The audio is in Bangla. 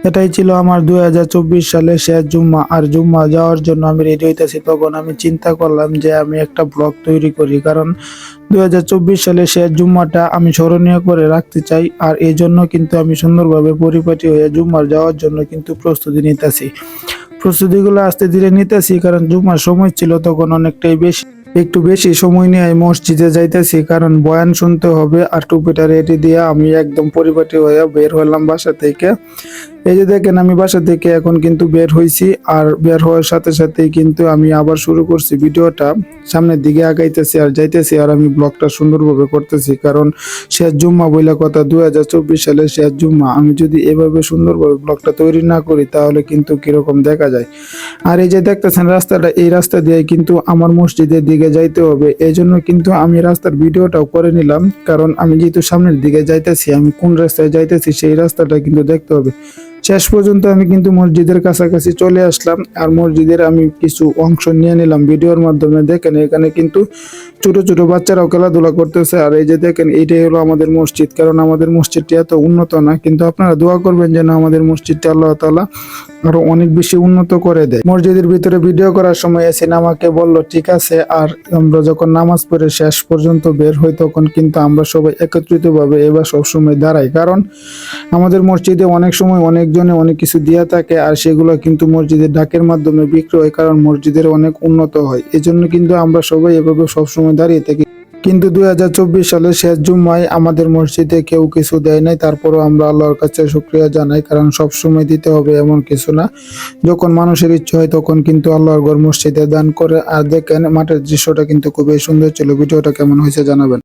এটাই ছিল আমার 2024 সালে শেষ জুম্মা। আর জুম্মা যাওয়ার জন্য আমি রেডি হইতেছি, তখন আমি চিন্তা করলাম যে আমি একটা ব্লগ তৈরি করি, কারণ 2024 সালে শেষ জুম্মাটা আমি স্মরণীয় করে রাখতে চাই। আর এই জন্য কিন্তু আমি সুন্দরভাবে পরিপাটি হয়ে জুম্মার যাওয়ার জন্য কিন্তু প্রস্তুতি নিতেছি। প্রস্তুতিগুলো আস্তে ধীরে নিতেছি, কারণ জুম্মার সময় ছিল তখন অনেকটাই বেশি। একটু বেশি সময় নিয়ে আমি মসজিদে যাইতেছি, কারণ বয়ান শুনতে হবে। আর টুপিটা রেডি দিয়ে আমি একদম পরিপাটি হয়ে বের হলাম বাসা থেকে। এই যে দেখেন, আমি বাসা থেকে এখন কিন্তু বের হয়েছি। আর বের হওয়ার সাথে সাথেই কিন্তু আমি আবার শুরু করছি ভিডিওটা, সামনের দিকে আগাইতেছি আর যাইতেছি। আর আমি ব্লগটা সুন্দরভাবে করতেছি, কারণ শেষ জুম্মা বইলা কথা, 2024 সালে শেষ জুম্মা। আমি যদি এভাবে সুন্দরভাবে ব্লগটা তৈরি না করি তাহলে কিন্তু কিরকম দেখা যায়। আর এই যে দেখতেছেন রাস্তাটা, এই রাস্তা দিয়ে কিন্তু আমার মসজিদের দিকে যাইতে হবে। এই জন্য কিন্তু আমি রাস্তার ভিডিওটাও করে নিলাম, কারণ আমি যেহেতু সামনের দিকে যাইতেছি, আমি কোন রাস্তায় যাইতেছি সেই রাস্তাটা কিন্তু দেখতে হবে। শেষ পর্যন্ত আমি কিন্তু মসজিদের কাছাকাছি চলে আসলাম। আর মসজিদের আমি কিছু অংশ নিয়ে নিলাম ভিডিওর মাধ্যমে। দেখেন এখানে কিন্তু ছোট ছোট বাচ্চারাও খেলাধুলা করতেছে। আর এই যে দেখেন, এইটাই হলো আমাদের মসজিদ। কারণ আমাদের মসজিদটি এত উন্নত না, কিন্তু আপনারা দোয়া করবেন যেন আমাদের মসজিদটা আল্লাহ তাআলা আরো অনেক বেশি উন্নত করে দেয়। মসজিদের ভিতরে ভিডিও করার সময় এসে আমাকে বলল ঠিক আছে। আর আমরা যখন নামাজ পড়ে শেষ পর্যন্ত বের হই, তখন কিন্তু আমরা সবাই একত্রিত ভাবে এবার সবসময় দাঁড়াই, কারণ আমাদের মসজিদে অনেক সময় অনেকজনে অনেক কিছু দিয়া থাকে। আর সেগুলো কিন্তু মসজিদের ডাকের মাধ্যমে বিক্রি হয়, কারণ মসজিদের অনেক উন্নত হয়। এজন্য কিন্তু আমরা সবাই এভাবে সবসময় দাঁড়িয়ে থাকি। কিন্তু 2024 সালের শেষ জুম্মায় আমাদের মসজিদে কেউ কিছু দেয় নাই। তারপরও আমরা আল্লাহর কাছে শুকরিয়া জানাই, কারণ সব সময় দিতে হবে এমন কিছু না। যখন মানুষের ইচ্ছা হয় তখন কিন্তু আল্লাহর ঘর মসজিদে দান করে। আর দেখেন মাঠের দৃশ্যটা কিন্তু খুবই সুন্দর ছিল। ভিডিওটা কেমন হয়েছে জানাবেন।